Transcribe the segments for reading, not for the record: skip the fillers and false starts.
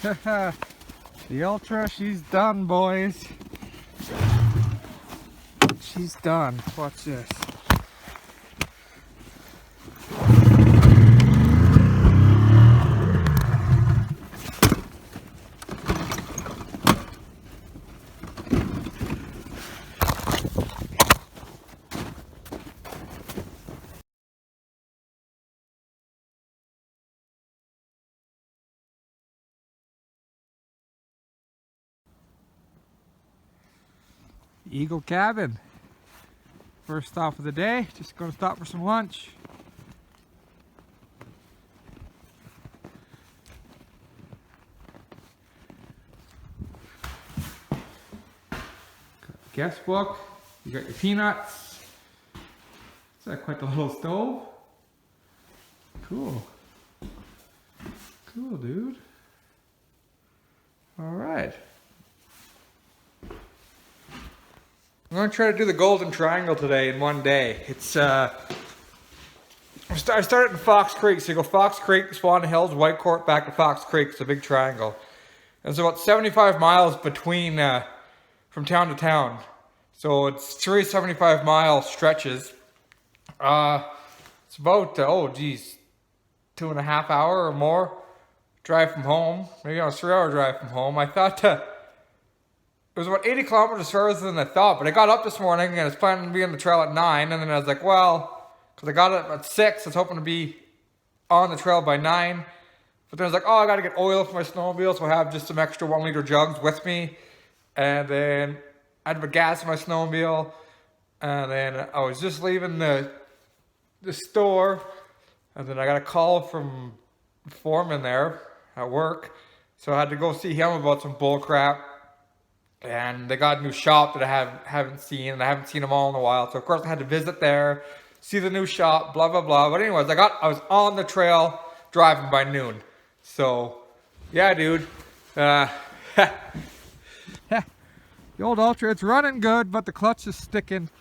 The Ultra, she's done, boys. She's done. Watch this. Eagle Cabin. First stop of the day. Just gonna stop for some lunch. Guest book. You got your peanuts. Is that quite the little stove? Cool. Cool, dude. All right. I'm going to try to do the Golden Triangle today in one day. It's, I started in Fox Creek. So you go Fox Creek, Swan Hills, Whitecourt, back to Fox Creek. It's a big triangle. And it's about 75 miles between, from town to town. So it's 3 75-mile stretches. It's about, oh geez, 2.5 hour or more drive from home. Maybe on a 3-hour drive from home. I thought, it was about 80 kilometers further than I thought, but I got up this morning and I was planning to be on the trail at 9, and then I was like, well, because I got it at 6, I was hoping to be on the trail by 9, but then I was like, oh, I got to get oil for my snowmobile, so I have just some extra 1-liter jugs with me, and then I had to put gas in my snowmobile, and then I was just leaving the store, and then I got a call from the foreman there at work, so I had to go see him about some bull crap. And they got a new shop that I haven't seen, and I haven't seen them all in a while. So of course I had to visit there, see the new shop, blah blah blah. But anyways, I was on the trail driving by noon. So yeah, dude. The old Ultra, it's running good, but the clutch is sticking.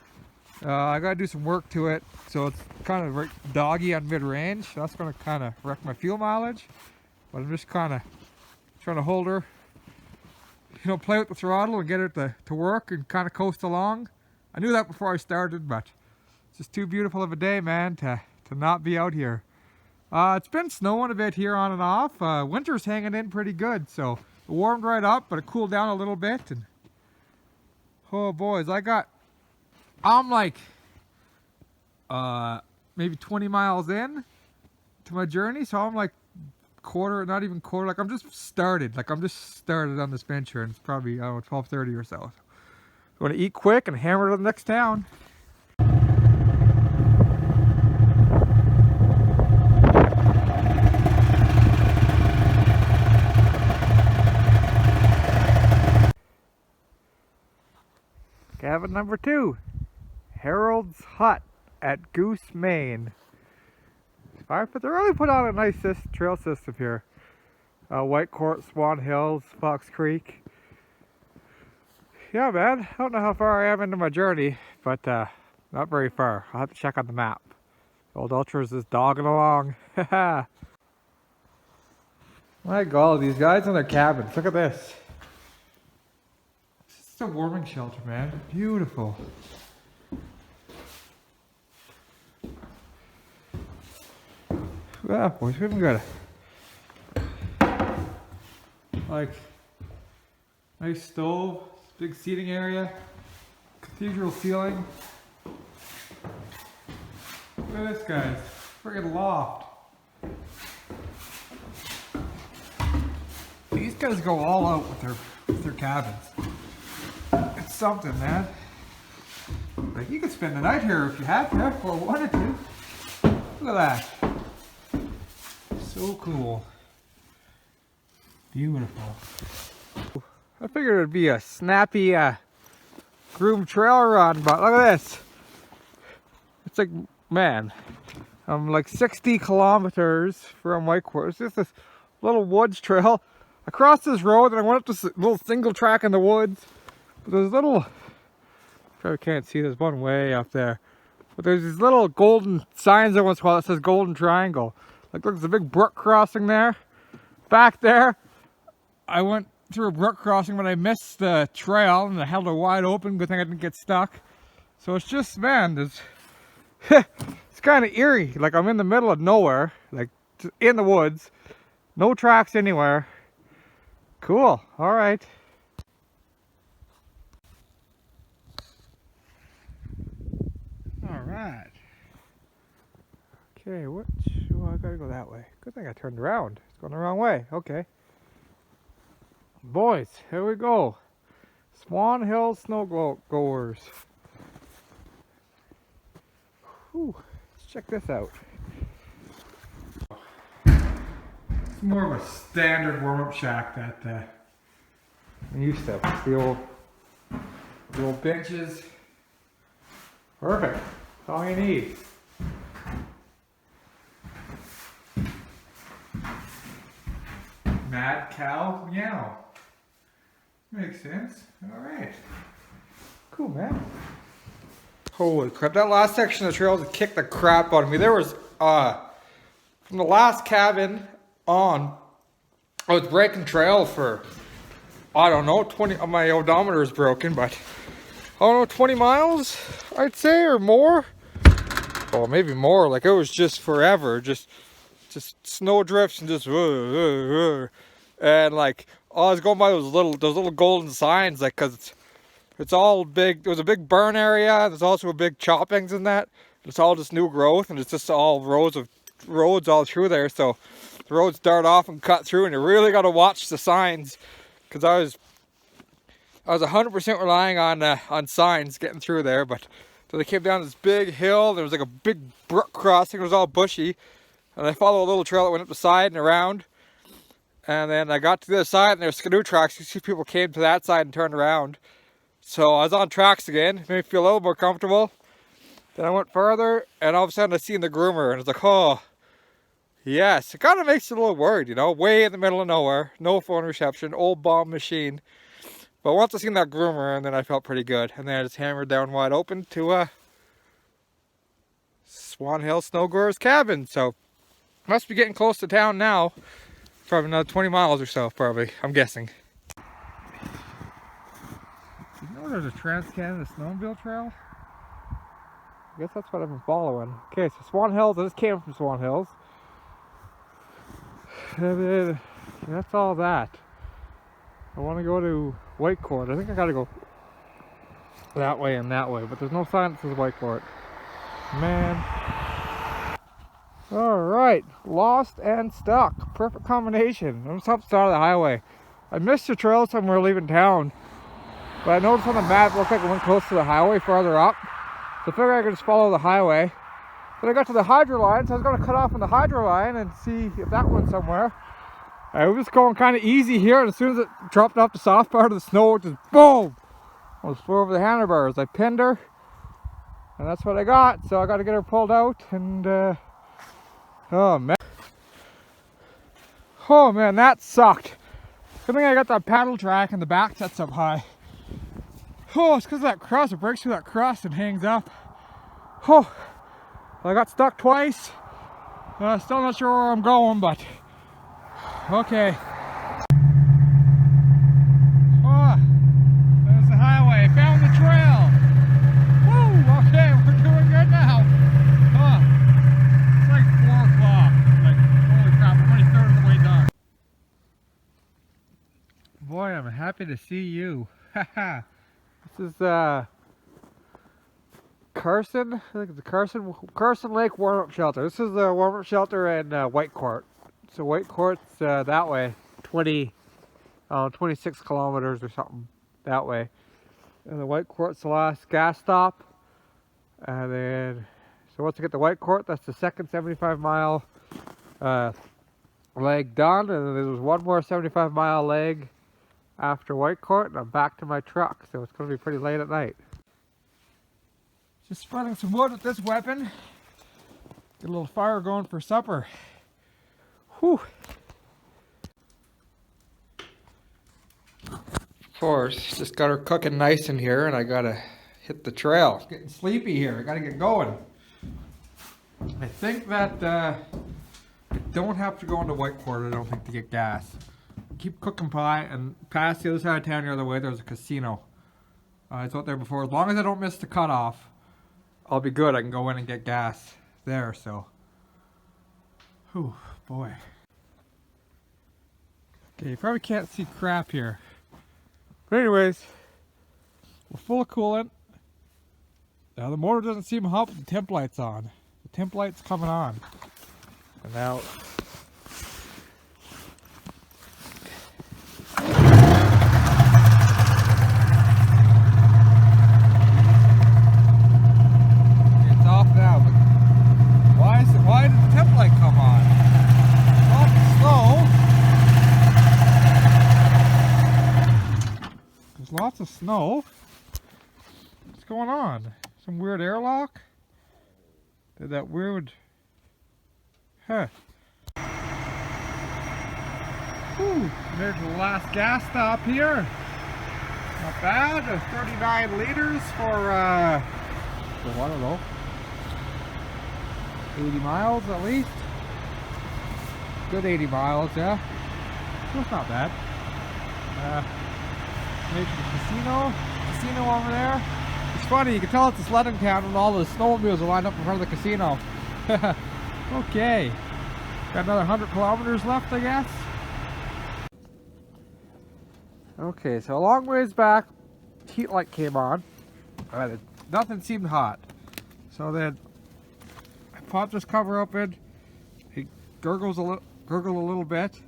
I gotta do some work to it, so it's kind of doggy on mid-range. So that's gonna kind of wreck my fuel mileage. But I'm just kind of trying to hold her. You know, play with the throttle and get it to work and kind of coast along. I knew that before I started, but it's just too beautiful of a day, man, to not be out here. It's been snowing a bit here on and off. Winter's hanging in pretty good, so it warmed right up, but it cooled down a little bit. And oh boys, I'm like maybe 20 miles in to my journey, so I'm like not even quarter, like I'm just started on this venture, and it's probably, I don't know, 12:30 or so. I'm going to eat quick and hammer to the next town. Cabin number 2, Harold's Hut at Goose, Maine. But they really put on a nice trail system here. Whitecourt, Swan Hills, Fox Creek. Yeah, man, I don't know how far I am into my journey, but not very far. I'll have to check on the map. Old Ultra's just dogging along. My God, these guys in their cabins. Look at this. This is a warming shelter, man. Beautiful. Yeah, boys, we even got a nice stove, big seating area, cathedral ceiling. Look at this, guys, friggin' loft. These guys go all out with their cabins. It's something, man. Like, you could spend the night here if you had to, or wanted to. Look at that. So cool. Beautiful. I figured it'd be a snappy groom trail run, but look at this. It's like, man, I'm like 60 kilometers from Whitecourt. It's just this little woods trail. I crossed this road and I went up this little single track in the woods. But there's probably can't see, there's one way up there. But there's these little golden signs every once in a while that says Golden Triangle. Like, look, there's a big brook crossing there. Back there, I went through a brook crossing, but I missed the trail and I held it wide open. Good thing I didn't get stuck. So it's just, man, there's it's kind of eerie. Like I'm in the middle of nowhere, like in the woods, no tracks anywhere. Cool. All right. All right. Okay, what? Oh, I gotta go that way. Good thing I turned around. It's going the wrong way. Okay. Boys, here we go. Swan Hill snow goers. Whew. Let's check this out. It's more of a standard warm-up shack that I'm used to. The old benches. Perfect. That's all you need. Mad cow meow. Makes sense. Alright. Cool, man. Holy crap. That last section of the trail kicked the crap out of me. There was, from the last cabin on, I was breaking trail for, I don't know, 20, my odometer is broken, but, I don't know, 20 miles, I'd say, or more. Oh, maybe more. Like, it was just forever. Just snow drifts and just, and like, I was going by those little golden signs, like, cause it's all big. There was a big burn area. There's also a big choppings in that. It's all just new growth, and it's just all roads all through there. So the roads start off and cut through, and you really got to watch the signs, cause I was 100% relying on signs getting through there. But so they came down this big hill. There was like a big brook crossing. It was all bushy, and I followed a little trail that went up the side and around. And then I got to the other side, and there's skidoo tracks. You see people came to that side and turned around. So I was on tracks again. It made me feel a little more comfortable. Then I went further, and all of a sudden I seen the groomer, and it's like, oh, yes. It kind of makes you a little worried, you know, way in the middle of nowhere, no phone reception, old bomb machine. But once I seen that groomer, and then I felt pretty good. And then I just hammered down wide open to Swan Hill Snowgoer's cabin. So must be getting close to town now. Probably another 20 miles or so, probably, I'm guessing. You know there's a Trans-Canada Snowmobile Trail? I guess that's what I've been following. Okay, so Swan Hills, I just came from Swan Hills. And then, that's all that. I want to go to Whitecourt. I think I gotta go that way and that way, but there's no sign that says Whitecourt. Man. Alright, lost and stuck. Perfect combination. I'm just up the side of the highway. I missed the trail somewhere leaving town, but I noticed on the map it looked like it went close to the highway farther up. So I figured I could just follow the highway. But I got to the hydro line, so I was going to cut off on the hydro line and see if that went somewhere. I was just going kind of easy here, and as soon as it dropped off the soft part of the snow, it just boom! I was flew over the handlebars. I pinned her, and that's what I got. So I got to get her pulled out, and oh man, that sucked. Good thing I got that paddle track and the back sets up high. Oh, it's because of that crust. It breaks through that crust and hangs up. Oh, I got stuck twice. Still not sure where I'm going, but okay. Oh, there's the highway. Found the trail. Woo! Okay, we're doing good now. Oh, it's like 4 o'clock. Like, holy crap, I'm already a third of the way done. Boy, I'm happy to see you. Haha. This is Carson. I think it's the Carson Lake warm-up shelter. This is the warm-up shelter in Whitecourt. So Whitecourt's that way, 26 kilometers or something that way. And the Whitecourt's the last gas stop. And then, so once you get to Whitecourt, that's the second 75-mile leg done. And then there's one more 75-mile leg after Whitecourt, and I'm back to my truck. So it's going to be pretty late at night. Just spreading some wood with this weapon. Get a little fire going for supper. Whew. Of course, just got her cooking nice in here, and I gotta hit the trail. It's getting sleepy here. I gotta get going. I think that I don't have to go into Whitecourt, I don't think, to get gas. keep cooking pie, and past the other side of town the other way, there's a casino. It's out there before. As long as I don't miss the cutoff, I'll be good. I can go in and get gas there, so. Whew, boy. Okay, you probably can't see crap here. But anyways, we're full of coolant. Now the motor doesn't seem hot, but the temp light's on. The temp light's coming on. And now it's off now, but why did the temp light come on? Well, it's slow. There's lots of snow. What's going on? Some weird airlock? Did that weird... Huh. Whew. There's the last gas stop here. Not bad. 39 liters for I don't know, 80 miles at least. Good 80 miles, yeah. So it's not bad. Maybe the casino over there. It's funny, you can tell it's a sledding town and all the snowmobiles are lined up in front of the casino. Okay. Got another 100 kilometers left, I guess. Okay, so a long ways back, heat light came on. Nothing seemed hot. So then I popped this cover open. It gurgled a little bit.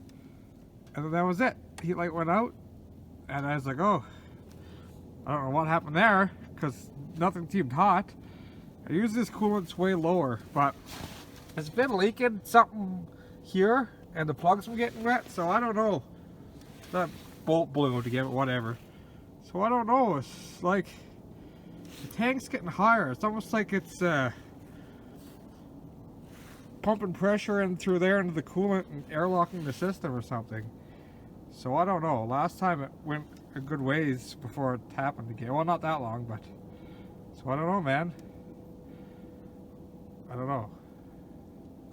And then that was it. Heat light went out. And I was like, oh, I don't know what happened there, because nothing seemed hot. I use this coolant's way lower, but it's been leaking something here, and the plugs were getting wet, so I don't know. That bolt blew to get it, whatever. So I don't know, it's like, the tank's getting higher. It's almost like it's pumping pressure in through there into the coolant and airlocking the system or something. So I don't know. Last time it went a good ways before it happened again. Well, not that long, but... So I don't know, man. I don't know.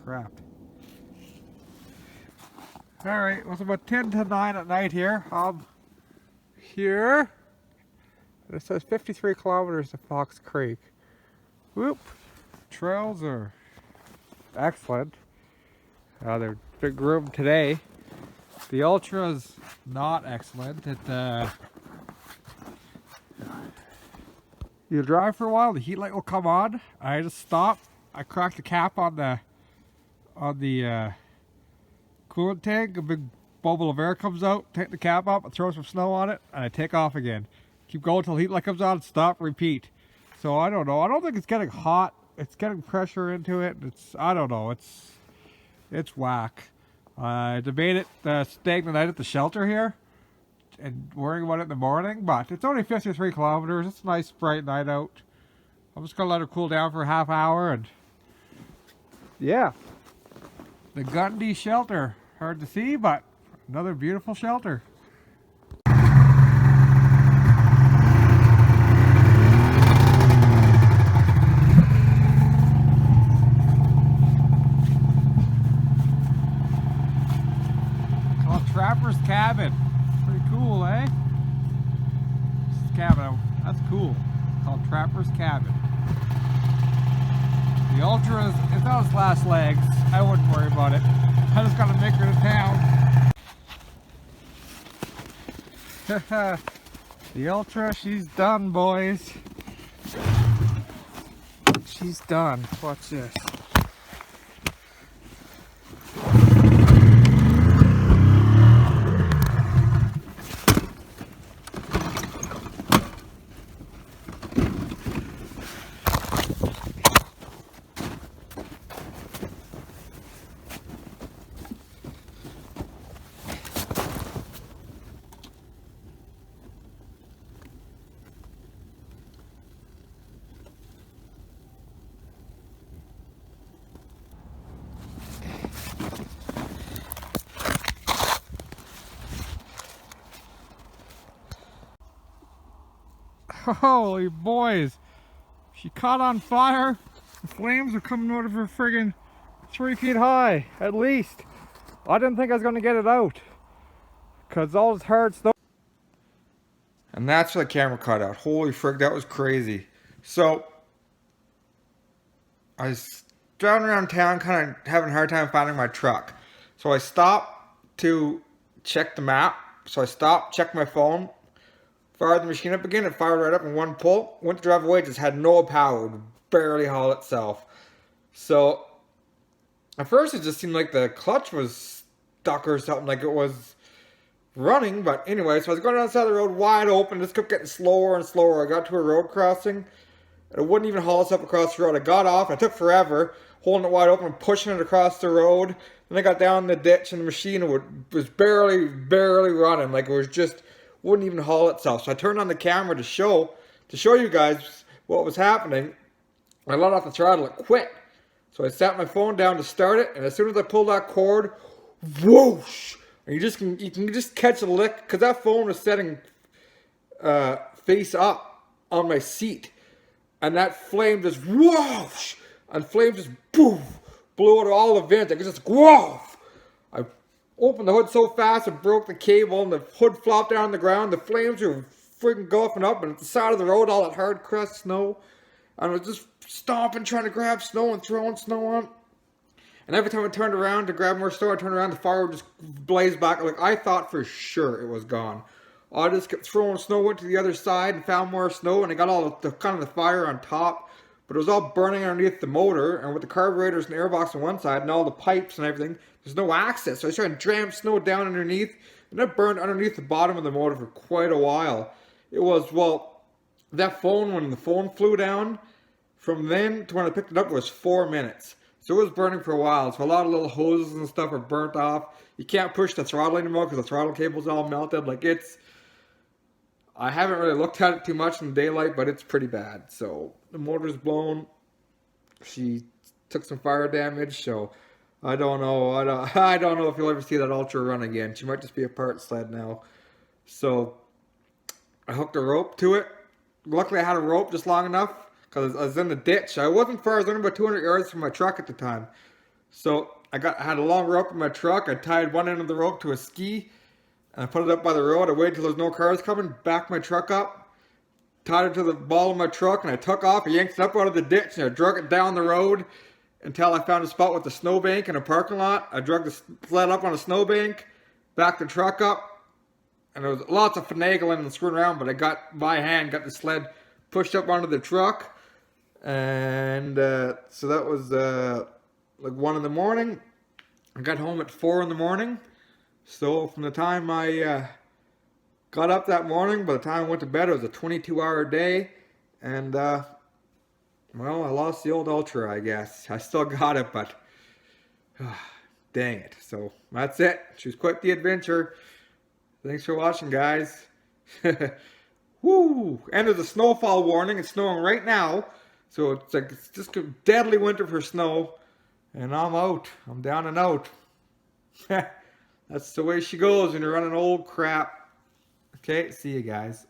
Crap. Alright, well, it's about 10 to 9 at night here. Here. It says 53 kilometers to Fox Creek. Whoop. Trails are excellent. They're big groomed today. The Ultra's not excellent. You drive for a while, the heat light will come on. I just stop. I crack the cap on the coolant tank. A big bubble of air comes out. Take the cap up. I throw some snow on it, and I take off again. Keep going until the heat light comes on. Stop. Repeat. So I don't know. I don't think it's getting hot. It's getting pressure into it. I don't know. It's whack. I debated staying the night at the shelter here and worrying about it in the morning, but it's only 53 kilometers. It's a nice bright night out. I'm just gonna let her cool down for a half hour, and yeah, the Gundy shelter. Hard to see, but another beautiful shelter. Trapper's Cabin. Pretty cool, eh? This cabin, that's cool. It's called Trapper's Cabin. The Ultra it's on its last legs. I wouldn't worry about it. I just gotta make her to town. The Ultra, she's done, boys. She's done. Watch this. Holy boys, she caught on fire. The flames are coming out of her friggin' 3 feet high, at least. I didn't think I was gonna get it out. Because all this hard snow. And that's where the camera cut out. Holy frick, that was crazy. So, I was driving around town kind of having a hard time finding my truck. So I stopped to check the map. So I stopped, checked my phone, fired the machine up again, it fired right up in one pull. Went to drive away, just had no power. It would barely haul itself. So, at first it just seemed like the clutch was stuck or something, like it was running. But anyway, so I was going down the side of the road wide open, just kept getting slower and slower. I got to a road crossing. It wouldn't even haul us up across the road. I got off, and it took forever, holding it wide open, pushing it across the road. Then I got down the ditch, and the machine was barely running. Like, it was just, wouldn't even haul itself. So I turned on the camera to show you guys what was happening. I let off the throttle, it quit. So I sat my phone down to start it, and as soon as I pulled that cord, whoosh! And you can just catch a lick, because that phone was setting face up on my seat. And that flame just whoosh, and flame just poof, blew out all the vents. It just whoosh. I opened the hood so fast it broke the cable, and the hood flopped down on the ground. The flames were freaking gulfing up, and at the side of the road, all that hard crust snow. And I was just stomping, trying to grab snow and throwing snow on. And every time I turned around to grab more snow, I turned around, the fire would just blaze back. Like, I thought for sure it was gone. I just kept throwing snow, went to the other side and found more snow, and I got all the kind of the fire on top, but it was all burning underneath the motor, and with the carburetors and airbox on one side and all the pipes and everything, there's no access. So I was trying to jam snow down underneath, and it burned underneath the bottom of the motor for quite a while. It was, well, that phone, when the phone flew down, from then to when I picked it up was 4 minutes. So it was burning for a while. So a lot of little hoses and stuff are burnt off. You can't push the throttle anymore because the throttle cable's all melted. Like, it's... I haven't really looked at it too much in the daylight, but it's pretty bad. So the motor's blown. She took some fire damage, so I don't know. I don't know if you'll ever see that Ultra run again. She might just be a part sled now. So I hooked a rope to it. Luckily, I had a rope just long enough because I was in the ditch. I wasn't far. I was only about 200 yards from my truck at the time. So I had a long rope in my truck. I tied one end of the rope to a ski. And I put it up by the road. I waited till there's no cars coming, backed my truck up, tied it to the ball of my truck, and I took off. I yanked it up out of the ditch, and I drug it down the road until I found a spot with a snowbank in a parking lot. I drug the sled up on a snowbank, backed the truck up, and there was lots of finagling and screwing around, but I got by hand, got the sled pushed up onto the truck. And so that was like 1 in the morning. I got home at 4 in the morning. So from the time I got up that morning, by the time I went to bed, it was a 22-hour day. And, well, I lost the old Ultra, I guess. I still got it, but dang it. So that's it. She was quite the adventure. Thanks for watching, guys. Woo! And there's a snowfall warning. It's snowing right now. So it's just a deadly winter for snow. And I'm out. I'm down and out. That's the way she goes when you're running old crap. Okay, see you guys.